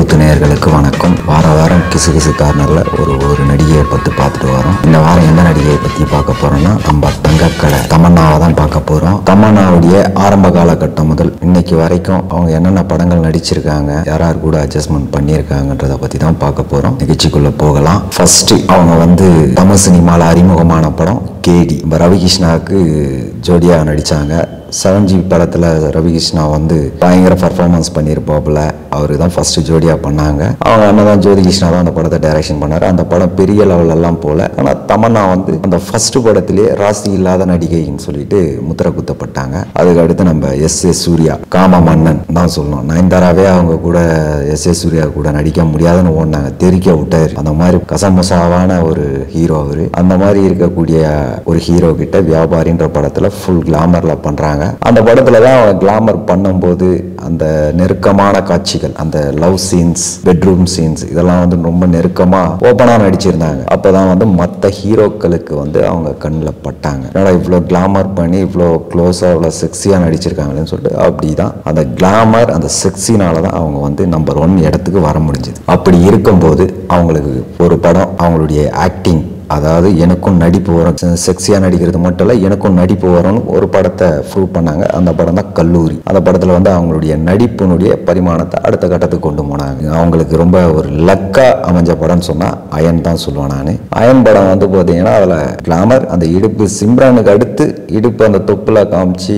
Youth நேயர்களுக்கு வணக்கம். வாரம் கிசுகிசு கார்னரில் ஒரு நடிகையை பற்றி பார்த்துட்டு வரோம். இந்த வாரம் எந்த நடிகையை பற்றி பார்க்க போகிறோம்னா நம்ம தங்கக்கலை தமன்னாவை தான் பார்க்க போகிறோம். தமன்னாவுடைய ஆரம்ப காலகட்டம் முதல் இன்னைக்கு வரைக்கும் அவங்க என்னென்ன படங்கள் நடிச்சிருக்காங்க, யார் கூட அட்ஜஸ்ட்மெண்ட் பண்ணியிருக்காங்கன்றதை பற்றி தான் பார்க்க போகிறோம். நிகழ்ச்சிக்குள்ளே போகலாம். ஃபர்ஸ்ட் அவங்க தமிழ் சினிமாவில் அறிமுகமான படம் கேடி. ரவிகிருஷ்ணாவுக்கு ஜோடியாக நடித்தாங்க. 7G படத்தில் ரவிகிருஷ்ணா பயங்கர பர்ஃபார்மன்ஸ் பண்ணியிருப்பாப்புல. அவரு தான் ஃபர்ஸ்ட் ஜோடியாக பண்ணாங்க. அவங்க அண்ணன் தான் ஜோதி கிருஷ்ணா தான் அந்த படத்தை டைரக்ஷன் பண்ணார். அந்த படம் பெரிய லெவலெல்லாம் போல. ஆனால் தமன்னா அந்த ஃபர்ஸ்ட் படத்திலே ராசி இல்லாத நடிகைன்னு சொல்லிட்டு முத்திரை குத்தப்பட்டாங்க. அதுக்கு அடுத்து நம்ம S.A. சூர்யா காம மன்னன் தான் சொல்லணும். நயன்தாராவே அவங்க கூட S.A. சூர்யா கூட நடிக்க முடியாதுன்னு ஓடினாங்க, தெரிக்க விட்டாரு. அந்த மாதிரி கசமுசாவான ஒரு ஹீரோ அவரு. அந்த மாதிரி இருக்கக்கூடிய ஒரு ஹீரோ கிட்ட வியாபாரின்ற படத்துல ஃபுல் கிளாமர்ல பண்றாங்க. அந்த படத்துல தான் அவங்க கிளாமர் பண்ணும்போது அந்த நெருக்கமான காட்சிகள், அந்த லவ் சீன்ஸ், பெட்ரூம் சீன்ஸ் இதெல்லாம் ரொம்ப நெருக்கமா ஓப்பனா நடிச்சிருந்தாங்க. அப்பதான் மற்ற ஹீரோக்களுக்கு அவங்க கண்ணில் பட்டாங்க. ஏன்னா இவ்வளோ கிளாமர் பண்ணி இவ்வளோ க்ளோஸா இவ்வளோ செக்ஸியா நடிச்சிருக்காங்களேன்னு சொல்லிட்டு அப்படிதான் அந்த கிளாமர் அந்த செக்ஸினால தான் அவங்க நம்பர் 1 இடத்துக்கு வர முடிஞ்சது. அப்படி இருக்கும்போது அவங்களுக்கு ஒரு படம் அவங்களுடைய ஆக்டிங், அதாவது எனக்கும் நடிப்பு வரும், செக்ஸியா நடிக்கிறது மட்டும் இல்லை எனக்கும் நடிப்பு வரும்னு ஒரு படத்தை ப்ரூவ் பண்ணாங்க. அந்த படம் தான் கல்லூரி. அந்த படத்துல அவங்களுடைய நடிப்பினுடைய பரிமாணத்தை அடுத்த கட்டத்துக்கு கொண்டு போனாங்க. அவங்களுக்கு ரொம்ப ஒரு லக்கா அமைஞ்ச படம்னு சொன்னா அயன் தான் சொல்லுவேன் நான். அயன் படம் பார்த்தீங்கன்னா அதுல கிளாமர், அந்த இடுப்பு சிம்ரனுக்கு அடுத்து இடுப்பு அந்த தொப்புல காமிச்சு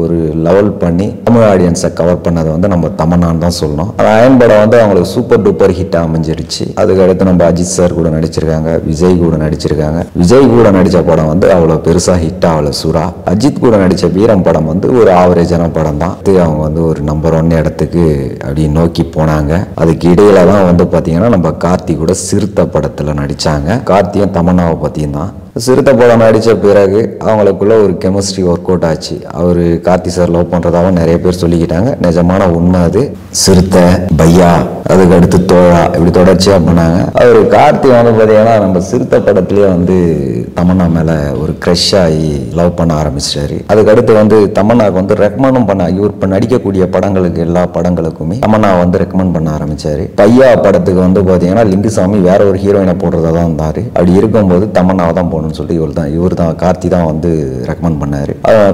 ஒரு லெவல் பண்ணி தமிழ் ஆடியன்ஸை கவர் பண்ணது நம்ம தமன்னான்னு தான் சொல்லணும். அந்த அயன் படம் அவங்களுக்கு சூப்பர் டூப்பர் ஹிட் அமைஞ்சிருச்சு. அதுக்கு அடுத்து நம்ம அஜித் சார் கூட நடிச்சிருக்காங்க, விஜய் கூட நடிச்சிருக்காங்க. விஜய் கூட நடிச்ச படம் அவ்வளவு பெருசா ஹிட் ஆகல சுறா. அஜித் கூட நடிச்ச வீரம் படம் ஒரு ஆவரேஜான படம் தான். அவங்க ஒரு நம்பர் 1 இடத்துக்கு அப்படி நோக்கி போனாங்க. அதுக்கு இடையில தான் பாத்தீங்கன்னா நம்ம கார்த்தி கூட சிறுத்தை படத்துல நடிச்சாங்க. கார்த்தியும் தமன்னாவை பத்தியும் தான். சிறுத்தை படம் நடித்த பிறகு அவங்களுக்குள்ள ஒரு கெமிஸ்ட்ரி ஒர்க் அவுட் ஆச்சு. அவரு கார்த்தி சார் லவ் பண்றதாவும் நிறைய பேர் சொல்லிக்கிட்டாங்க. நிஜமான உண்மை அது. சிறுத்தை, பையா, அதுக்கு அடுத்து தோழா, இப்படி தொடர்ச்சியா பண்ணாங்க. அவரு கார்த்தி பார்த்தீங்கன்னா நம்ம சிறுத்தை படத்திலேயே தமன்னா மேல ஒரு கிரஷ் ஆகி லவ் பண்ண ஆரம்பிச்சிட்டாரு. அதுக்கு அடுத்து தமன்னாவுக்கு ரெக்கமெண்டும் பண்ண, இவர் இப்ப நடிக்கக்கூடிய படங்களுக்கு எல்லா படங்களுக்குமே தமன்னா ரெக்கமெண்ட் பண்ண ஆரம்பிச்சாரு. பையா படத்துக்கு பாத்தீங்கன்னா லிங்குசாமி வேற ஒரு ஹீரோயினை போடுறதா தான் இருந்தாரு. அப்படி இருக்கும்போது தமன்னாவை தான் போடணும் சொல்லிட்டு இவர் தான் கார்த்தி தான் ரெக்கமெண்ட் பண்ணாரு.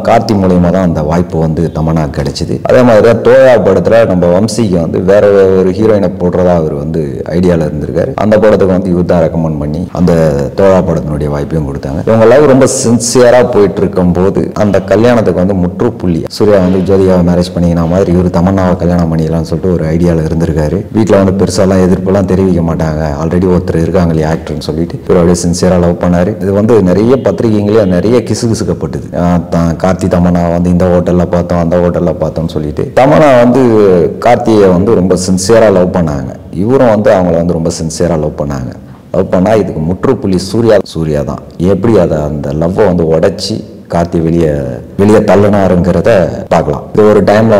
கார்த்தி மூலமா தான் அந்த வாய்ப்பு தமன்னா கிடைச்சது. அதே மாதிரி தோழா படத்துல நம்ம வம்சிக்கு வேற ஒரு ஹீரோயினை போடுறதா அவர் ஐடியால இருந்திருக்காரு. அந்த படத்துக்கு இவர் தான் ரெக்கமெண்ட் பண்ணி அந்த தோழா படத்தினுடைய வாய்ப்பையும் கொடுத்தாங்க. இவங்க எல்லாம் ரொம்ப சின்சியரா போயிட்டு இருக்கும் போது அந்த கல்யாணத்துக்கு முற்றுப்புள்ளி சூர்யா ஜோதிகாவை மேரேஜ் பண்ணிக்கின மாதிரி இவர் தமன்னாவை கல்யாணம் பண்ணிக்கலாம்னு சொல்லிட்டு ஒரு ஐடியால இருந்திருக்காரு. வீட்டுல பெருசாலாம் எதிர்ப்பெல்லாம் தெரிவிக்க மாட்டாங்க. ஆல்ரெடி ஒருத்தர் இருக்காங்க இல்லையா ஆக்டர்னு சொல்லிட்டு இவர் அப்படியே சின்சியரா லவ் பண்ணாரு. இது நிறைய பத்திரிகைங்களே நிறைய கிசுகிசுக்கப்பட்டது. கார்த்தி தமன்னா இந்த ஹோட்டல்ல பார்த்தோம், அந்த ஹோட்டல்ல பார்த்தோம்னு சொல்லிட்டு தமன்னா கார்த்தியை ரொம்ப சின்சியரா லவ் பண்ணாங்க. இவரும் அவங்கள ரொம்ப சின்சியரா லவ் பண்ணாங்க. லவ் பண்ணா இதுக்கு முற்றுப்புள்ளி சூர்யா தான். எப்படி அதை அந்த லவ்வை உடைச்சி கார்த்தி வெளியே தள்ளினாருங்கிறத பார்க்கலாம். இது ஒரு டைம்ல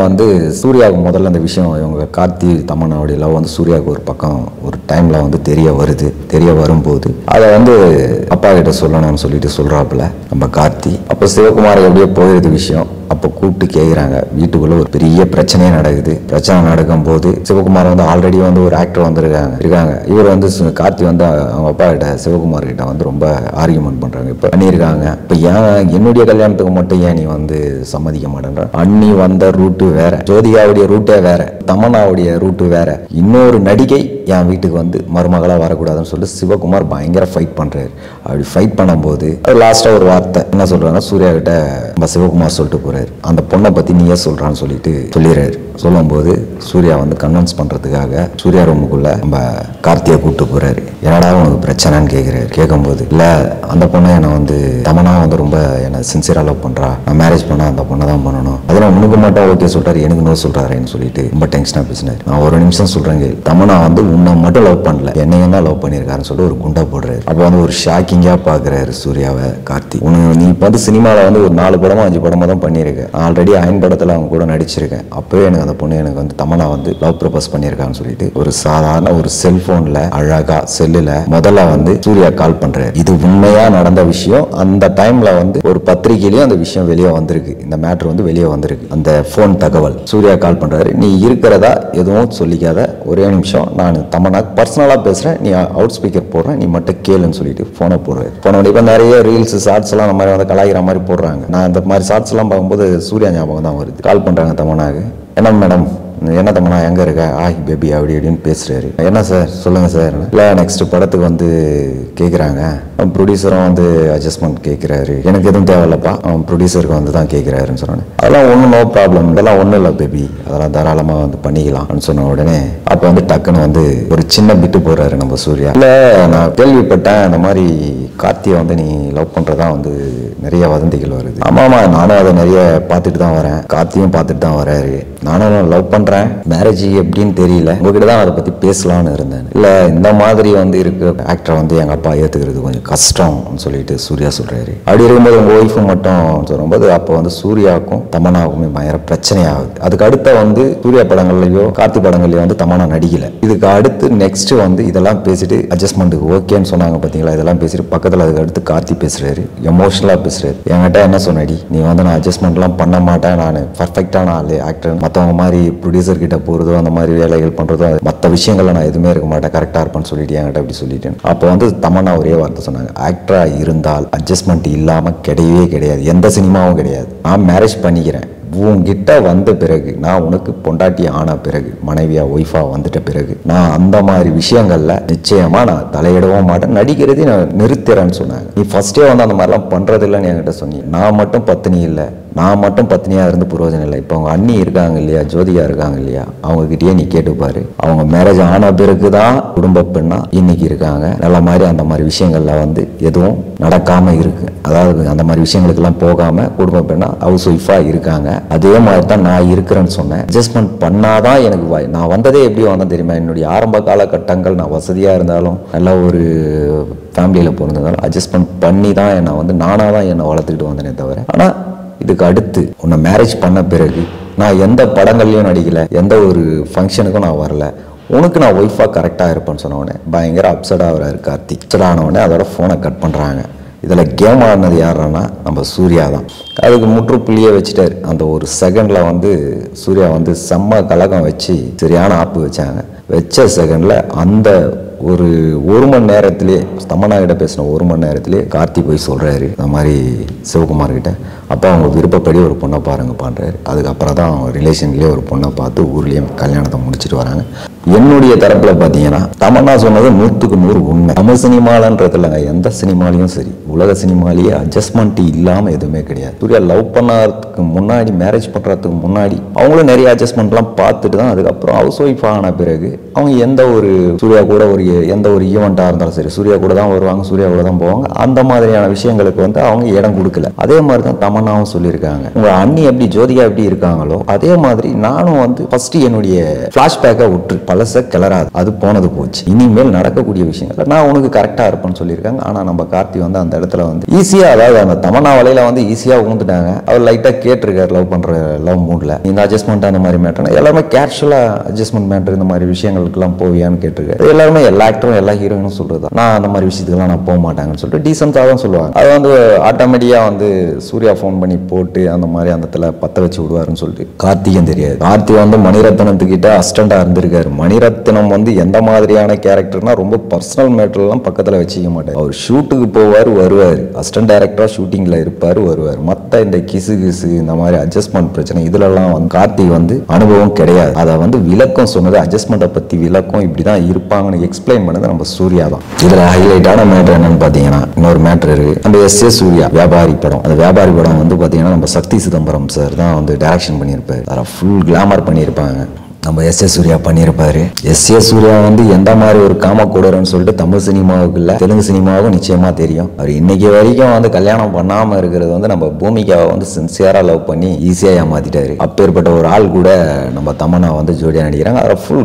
சூர்யாவுக்கு முதல்ல அந்த விஷயம் இவங்க கார்த்தி தமன்னாவுடைய லவ் சூர்யாவுக்கு ஒரு பக்கம் ஒரு டைம்ல தெரிய வரும்போது அதை அப்பா கிட்ட சொல்லணும்னு சொல்லிட்டு சொல்றாப்புல நம்ம கார்த்தி. அப்ப சிவகுமார் எப்படியோ போயிருது விஷயம். அப்ப கூப்பிட்டு கேட்குறாங்க. வீட்டுக்குள்ள ஒரு பெரிய பிரச்சனையே நடக்குது. பிரச்சனை நடக்கும் போது சிவகுமார் ஆல்ரெடி ஒரு ஆக்டர் இருக்காங்க. இவர் கார்த்தி அவங்க அப்பா கிட்ட சிவகுமார் கிட்ட ரொம்ப ஆர்கியூமெண்ட் பண்றாங்க. இப்ப பண்ணியிருக்காங்க. இப்ப ஏன் என்னுடைய கல்யாணத்துக்கு மட்டும் ஏன் நீ சம்மதிக்க மாட்டேன்ற? அண்ணி வந்த ரூட்டு வேற, ஜோதிகாவுடைய ரூட்டே வேற, தமன்னாவுடைய ரூட்டு வேற. இன்னொரு நடிகை என் வீட்டுக்கு மருமகளா வரக்கூடாதுன்னு சொல்லிட்டு சிவகுமார் பயங்கர ஃபைட் பண்றாரு. அப்படி ஃபைட் பண்ணும்போது லாஸ்டா ஒரு வார்த்தை என்ன சொல்றாங்கன்னா, சூர்யா கிட்ட நம்ம சிவகுமார் சொல்லிட்டு போறாரு, அந்த பொண்ணை பத்தி நீயே சொல்றான்னு சொல்லிடுறாரு. சொல்லும்போது சூர்யா கன்வின்ஸ் பண்றதுக்காக சூர்யா ரூமுக்குள்ள நம்ம கார்த்தியை கூப்பிட்டு போறாரு. என்னடா உனக்கு பிரச்சனைன்னு கேட்கிறாரு. கேட்கும்போது இல்ல அந்த பொண்ணை என்ன தமன்னா ரொம்ப என்ன சின்சியரா லவ் பண்றா, நான் மேரேஜ் பண்ணா அந்த பொண்ணை தான் பண்ணணும், அதெல்லாம் உனக்கு மட்டும் ஓகே சொல்றாரு, எனக்கு நோ சொல்றாருன்னு சொல்லிட்டு ரொம்ப டென்ஷனா பேசினாரு. நான் ஒரு நிமிஷம் சொல்றேங்க, தமன்னா உன்னை மட்டும் லவ் பண்ணல என்னையும் தான் லவ் பண்ணியிருக்காருன்னு சொல்லிட்டு ஒரு குண்டா போடுறாரு. அப்போ ஒரு ஷாக்கிங்கா பாக்குறாரு சூர்யாவை கார்த்தி. நீ சினிமால ஒரு 4 படமோ 5 படமோ தான் பண்ணியிருக்கேன். ஆல்ரெடி அயன் படத்துல அவங்க கூட நடிச்சிருக்கேன். அப்பவே எனக்கு அந்த பொண்ணு எனக்கு தமன்னா லவ் ப்ரப்போஸ் பண்ணியிருக்கான்னு சொல்லிட்டு ஒரு சாதாரண ஒரு செல்போன்ல அழகா செல்லுல முதல்ல சூர்யா கால் பண்றாரு. இது உண்மையா நடந்த விஷயம். அந்த டைம்ல ஒரு பத்திரிகையிலயும் அந்த விஷயம் வெளியே வெளியே வந்திருக்கு, இந்த மேட்ரு வந்து வெளியே வந்திருக்கு. அந்த ஃபோன் தகவல் சூர்யா கால் பண்ணுறாரு, நீ இருக்கிறதா எதுவும் சொல்லிக்காத, ஒரே நிமிஷம் நான் தமன்னாக்கு பர்சனலாக பேசுகிறேன், நீ அவுட் ஸ்பீக்கர் போடுறேன், நீ மட்டும் கேளுன்னு சொல்லிட்டு ஃபோனை போடுறாரு. போன இப்போ நிறைய ரீல்ஸ் ஷார்ட்ஸ் எல்லாம் அந்த மாதிரி வந்து கலாய்கிற மாதிரி போடுறாங்க. நான் அந்த மாதிரி ஷார்ட்ஸ் எல்லாம் பார்க்கும்போது சூர்யா ஞாபகம் தான் வருது. கால் பண்ணுறாங்க தமன்னாக்கு, என்ன மேடம் என்ன தம்மனா எங்கே இருக்க, ஆஹி பேபி அப்படி இப்படின்னு பேசுகிறாரு. என்ன சார் சொல்லுங்கள் சார். இல்லை நெக்ஸ்ட் படத்துக்கு வந்து கேட்குறாங்க, ப்ரொடியூசரும் வந்து அட்ஜஸ்ட்மெண்ட் கேட்குறாரு, எனக்கு எதுவும் தேவையில்லப்பா, அவன் ப்ரொடியூசருக்கு வந்து தான் கேட்குறாருன்னு சொன்னாங்க. அதெல்லாம் ஒன்றும் நோ ப்ராப்ளம், இதெல்லாம் ஒன்றும் இல்லை பேபி, அதெல்லாம் தாராளமாக வந்து பண்ணிக்கலாம்னு சொன்ன உடனே அப்போ வந்து டக்குன்னு வந்து ஒரு சின்ன பிட்டு போடுறாரு நம்ம சூர்யா. இல்லை நான் கேள்விப்பட்டேன் இந்த மாதிரி கார்த்தியை வந்து நீ லவ் பண்ணுறதா வந்து நிறைய வதந்திகள் வருது. ஆமாம்மா நானும் அதை நிறைய பார்த்துட்டு தான் வரேன், கார்த்தியும் பார்த்துட்டு தான் வராரு, நானும் லவ் பண்ணுறேன், மேரேஜ் எப்படின்னு தெரியல, உங்ககிட்ட தான் அதை பற்றி பேசலான்னு இருந்தேன். இல்லை இந்த மாதிரி வந்து இருக்க ஆக்டரை வந்து எங்கள் அப்பா ஏற்றுக்கிறது கொஞ்சம் கஷ்டம்னு சொல்லிட்டு சூர்யா சொல்கிறாரு. அப்படி இருக்கும்போது உங்கள் ஒய்ஃபும் மட்டும் சொல்லும்போது அப்போ வந்து சூர்யாவுக்கும் தமன்னாவுக்குமே பயங்கர பிரச்சனை ஆகுது. அதுக்கு அடுத்த வந்து சூர்யா படங்கள்லையோ கார்த்தி படங்கள்லையோ வந்து தமன்னா நடிக்கல. இதுக்கு அடுத்து நெக்ஸ்ட் வந்து இதெல்லாம் பேசிட்டு அட்ஜஸ்ட்மெண்ட்டுக்கு ஓகேன்னு சொன்னாங்க பார்த்தீங்களா, இதெல்லாம் பேசிட்டு பக்கத்தில் அதுக்கு அடுத்து கார்த்தி பேசுகிறாரு, எமோஷனலாக பேசுகிறாரு. என்கிட்ட என்ன சொன்னடி நீ வந்து நான் அட்ஜஸ்ட்மெண்ட்லாம் பண்ண மாட்டேன், நான் பர்ஃபெக்டான ஆள் ஆக்டர், மற்றவங்க மாதிரி ப்ரொடியூசர் கிட்ட போகிறதோ அந்த மாதிரி வேலைகள் பண்ணுறதோ மற்ற விஷயங்கள்ல நான் எதுவுமே இருக்க மாட்டேன், கரெக்டாக இருப்பேன்னு சொல்லிட்டு என்கிட்ட அப்படி சொல்லிட்டேன். அப்போ வந்து தமன்னா ஒரே வார்த்தை சொன்னாங்க, ஆக்டராக இருந்தால் அட்ஜஸ்ட்மெண்ட் இல்லாமல் கிடையவே கிடையாது, எந்த சினிமாவும் கிடையாது. நான் மேரேஜ் பண்ணிக்கிறேன், உன்கிட்ட வந்த பிறகு, நான் உனக்கு பொண்டாட்டி ஆன பிறகு, மனைவியா ஒய்ஃபா வந்துட்ட பிறகு நான் அந்த மாதிரி விஷயங்கள்ல நிச்சயமா நான் தலையிடவும் மாட்டேன், நடிக்கிறதையும் நான் நிறுத்துறேன்னு சொன்னாங்க. நீ ஃபர்ஸ்டே வந்து அந்த மாதிரிலாம் பண்றது இல்லைன்னு என்கிட்ட சொன்னீங்க. நான் மட்டும் பத்தினி இல்லை, நான் மட்டும் பத்தினியாக இருந்து புரோஜனம் இல்லை. இப்போ அவங்க அண்ணி இருக்காங்க இல்லையா, ஜோதிகா இருக்காங்க இல்லையா, அவங்ககிட்டயே நீ கேட்டுப்பாரு. அவங்க மேரேஜ் ஆன பிறகு தான் குடும்ப பெண்ணா இன்னைக்கு இருக்காங்க. நல்ல மாதிரி அந்த மாதிரி விஷயங்கள்ல வந்து எதுவும் நடக்காம இருக்கு, அதாவது அந்த மாதிரி விஷயங்களுக்கெல்லாம் போகாம குடும்ப பெண்ணா ஹவுஸ் ஒய்ஃபா இருக்காங்க. அதே மாதிரி தான் நான் இருக்கிறேன்னு சொன்னேன். அட்ஜஸ்ட்மெண்ட் பண்ணாதான் எனக்கு நான் வந்ததே எப்படி வந்தேன் தெரியுமா, என்னுடைய ஆரம்ப காலகட்டங்கள் நான் வசதியாக இருந்தாலும் நல்ல ஒரு ஃபேமிலியில் பிறந்ததாலும் அட்ஜஸ்ட்மெண்ட் பண்ணி தான் என்னை வந்து நானாக தான் என்னை வளர்த்துக்கிட்டு வந்தேனே தவிர. ஆனால் இதுக்கு அடுத்து உன்னை மேரேஜ் பண்ண பிறகு நான் எந்த படங்கள்லையும் நடிக்கலை, எந்த ஒரு ஃபங்க்ஷனுக்கும் நான் வரல, உனக்கு நான் ஒய்ஃபாக கரெக்டாக இருப்பேன்னு சொன்னவொடனே பயங்கர அப்செட் ஆகிறாரு கார்த்திக். அப்செட் ஆனவுடனே அதோட ஃபோனை கட் பண்ணுறாங்க. இதில் கேம் ஆடினது யாருன்னா நம்ம சூர்யா தான். அதுக்கு முற்றுப்புள்ளியே வச்சுட்டார். அந்த ஒரு செகண்டில் வந்து சூர்யா வந்து செம்ம கலகம் வச்சு சரியான ஆப்பு வச்சாங்க. வச்ச செகண்டில் அந்த ஒரு மணி நேரத்திலே, தமன்னா கிட்ட பேசின 1 மணி நேரத்திலே கார்த்தி போய் சொல்கிறாரு இந்த மாதிரி சிவகுமார் கிட்ட, அப்போ அவங்க விருப்பப்படி ஒரு பொண்ணை பாருங்க பண்ணுறாரு. அதுக்கப்புறம் தான் அவங்க ரிலேஷன்லேயே ஒரு பொண்ணை பார்த்து ஊர்லேயே கல்யாணத்தை முடிச்சுட்டு வராங்க. என்னுடைய தரப்பில் பார்த்தீங்கன்னா தமன்னா சொன்னது 100க்கு 100 உண்மை. தமிழ் சினிமாலன்றது இல்லைங்க, எந்த சினிமாலையும் சரி, உலக சினிமாலேயே அட்ஜஸ்ட்மெண்ட் இல்லாமல் எதுவுமே கிடையாது. சூர்யா லவ் பண்ணறதுக்கு முன்னாடி, மேரேஜ் பண்ணுறதுக்கு முன்னாடி அவங்களும் நிறைய அட்ஜஸ்ட்மெண்ட்லாம் பார்த்துட்டு தான் அதுக்கப்புறம் ஹவுஸ் ஒய்ஃப் ஆன பிறகு அவங்க எந்த ஒரு சூர்யா கூட எந்த ஒரு ஈவெண்ட்டாக இருந்தாலும் சரி சூர்யா கூட தான் வருவாங்க, சூர்யா கூட தான் போவாங்க. அந்த மாதிரியான விஷயங்களுக்கு வந்து அவங்க இடம் கொடுக்கல. அதே மாதிரி தான் தமன்னாவும் சொல்லியிருக்காங்க, உங்கள் அண்ணி எப்படி ஜோதிகா எப்படி இருக்காங்களோ அதே மாதிரி நானும் வந்து ஃபர்ஸ்ட் என்னுடைய ஃப்ளாஷ்பேக்கை விட்டு பழச கிளறாது, அது போனது போச்சு, இனிமேல் நடக்கக்கூடிய விஷயங்கள் நான் உனக்கு கரெக்டாக இருப்பேன்னு சொல்லியிருக்காங்க. ஆனால் நம்ம கார்த்தி வந்து அந்த இடத்துல வந்து ஈஸியாக, அதாவது அந்த தமன்னா வலையில வந்து ஈஸியாக ஊந்துட்டாங்க. அவர் லைட்டாக கேட்டிருக்காரு லவ் பண்ணுற லவ் மூடில், இந்த அட்ஜஸ்ட்மெண்ட் அந்த மாதிரி மேட்டர் எல்லாருமே கேஷுவலாக அட்ஜஸ்ட்மெண்ட் மேட்டர் இந்த மாதிரி விஷயங்களுக்குலாம் போவியான்னு கேட்டிருக்காரு. எல்லாருமே எல்லா ஆக்டரும் எல்லா ஹீரோயினும் சொல்றது நான் அந்த மாதிரி விஷயத்துக்குலாம் நான் போக மாட்டாங்கன்னு சொல்லிட்டு டீசென்ட்டாக தான் சொல்லுவாங்க. அது வந்து ஆட்டோமேட்டிக்காக வந்து சூர்யா ஃபோன் பண்ணி போட்டு அந்த மாதிரி அந்த இடத்துல பற்ற வச்சு விடுவாருன்னு சொல்லிட்டு கார்த்திக்கும் தெரியாது. கார்த்தி வந்து மணிரத்னத்துக்கிட்ட அசிஸ்டண்டாக இருந்திருக்காரு. மணிரத்னம் வந்து எந்த மாதிரியான கேரக்டர்னா ரொம்ப பர்சனல் மேட்டர்லாம் பக்கத்தில் வச்சுக்க மாட்டார். அவர் ஷூட்டுக்கு போவார் வருவார், அசிஸ்டன்ட் டைரக்டராக ஷூட்டிங்கில் இருப்பார் வருவார். மற்ற இந்த கிசு இந்த மாதிரி அட்ஜஸ்ட்மெண்ட் பிரச்சனை இதுலலாம் வந்து கார்த்திக் வந்து அனுபவம் கிடையாது. அதை வந்து விளக்கம் சொன்னது, அட்ஜஸ்ட்மெண்ட்டை பற்றி விளக்கம் இப்படி தான் இருப்பாங்கன்னு எக்ஸ்பிளைன் பண்ணது நம்ம சூர்யா தான். இதில் ஹைலைட்டான மேட்டர் என்னன்னு பார்த்தீங்கன்னா இன்னொரு மேட்டர் இருக்கு. நம்ம எஸ்.ஏ. சூர்யா வியாபாரி படம், அந்த வியாபாரி படம் வந்து பார்த்தீங்கன்னா நம்ம சக்தி சிதம்பரம் சார் தான் வந்து டைரக்ஷன் பண்ணியிருப்பார். அதை ஃபுல் கிளாமர் பண்ணியிருப்பாங்க, நம்ம எஸ்.ஏ. சூர்யா பண்ணியிருப்பாரு. எஸ்.ஏ. சூர்யா வந்து எந்த மாதிரி ஒரு காமக்கூடர்னு சொல்லிட்டு தமிழ் சினிமாவுக்கு இல்லை தெலுங்கு சினிமாவுக்கும் நிச்சயமா தெரியும். அவர் இன்னைக்கு வரைக்கும் வந்து கல்யாணம் பண்ணாமல் இருக்கிறது வந்து நம்ம பூமிகாவை வந்து சின்சியராக லவ் பண்ணி ஈஸியாக ஏமாத்திட்டாரு. அப்பேற்பட்ட ஒரு ஆள் கூட நம்ம தமன்னா வந்து ஜோடியாக நடிக்கிறாங்க. அதில் ஃபுல்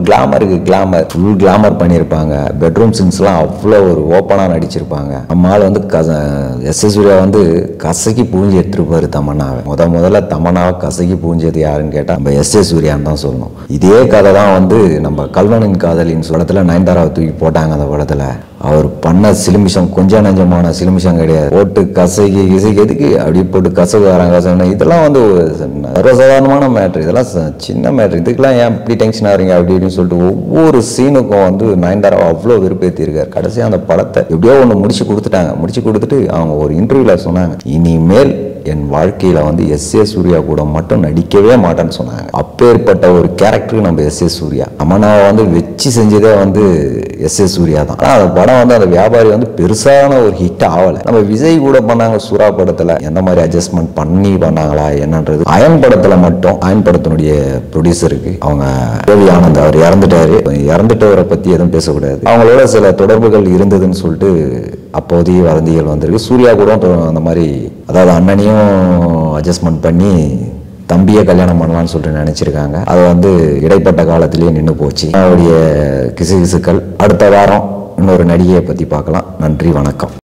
கிளாமர் பண்ணியிருப்பாங்க. பெட்ரூம் சீன்ஸ்லாம் அவ்வளோ ஒரு ஓப்பனாக நடிச்சிருப்பாங்க. நம்ம ஆள் வந்து எஸ்.ஏ. சூர்யா வந்து கசக்கி பூஞ்சி எடுத்துருப்பாரு தமன்னாவை. முதல்ல தமன்னாவை கசக்கி பூஞ்சது யாருன்னு கேட்டால் நம்ம எஸ்.ஏ. சூர்யான்னு தான் சொல்லணும். இதே இதே கதை தான் வந்து நம்ம கல்வனின் காதலின் படத்துல நயன்தாராவை தூக்கி போட்டாங்க. அந்த படத்துல அவர் பண்ண சிலுமிஷம் கொஞ்சம் நஞ்சமான சிலுமிஷம் கிடையாது. போட்டு கசைக்கு எதுக்கு அப்படி போட்டு கசகு வராங்க. இதெல்லாம் வந்து சர்வசாதாரணமான மேட்ரு, இதெல்லாம் சின்ன மேட்ரு. இதுக்கெல்லாம் ஏன் இப்படி டென்ஷன் ஆகிறீங்க அப்படி இப்படின்னு சொல்லிட்டு ஒவ்வொரு சீனுக்கும் வந்து நயன்தாராவை அவ்வளோ விருப்பேற்றிருக்காரு. கடைசியாக அந்த படத்தை எப்படியோ ஒன்று முடிச்சு கொடுத்துட்டாங்க. முடிச்சு கொடுத்துட்டு அவங்க ஒரு இன்டர்வியூவில் சொன்னாங்க, இனிமேல் என் வாழ்க்கையில் வந்து எஸ்.ஏ. சூர்யா கூட மட்டும் நடிக்கவே மாட்டேன்னு சொன்னாங்க. அப்பேற்பட்ட ஒரு கேரக்டருக்கு நம்ம எஸ்.ஏ. சூர்யா. தமன்னாவை வந்து வச்சு செஞ்சதே வந்து எஸ்.ஏ. சூர்யா தான். ஆனால் அந்த படம் வந்து அந்த வியாபாரி வந்து பெருசான ஒரு ஹிட் ஆகலை. நம்ம விஜய் கூட பண்ணாங்க சுறா படத்தில், எந்த மாதிரி அட்ஜஸ்ட்மெண்ட் பண்ணி பண்ணாங்களா என்னன்றது. அயன் படத்தில் மட்டும் அயன் படத்தினுடைய ப்ரொடியூசருக்கு அவங்க தேவி ஆனந்த் அவர் இறந்துட்டாரு. இறந்துட்டவரை பற்றி எதுவும் பேசக்கூடாது. அவங்களோட சில தொடர்புகள் இருந்ததுன்னு சொல்லிட்டு அப்போதைய வதந்திகள் வந்திருக்கு. சூர்யா கூட அந்த மாதிரி, அதாவது அண்ணனையும் அட்ஜஸ்ட்மெண்ட் பண்ணி தம்பியை கல்யாணம் பண்ணலான்னு சொல்லிட்டு நினைச்சிருக்காங்க. அது வந்து இடைப்பட்ட காலத்திலேயே நின்று போச்சு. அவருடைய கிசுகிசுக்கள். அடுத்த வாரம் இன்னொரு நடிகையை பற்றி பார்க்கலாம். நன்றி, வணக்கம்.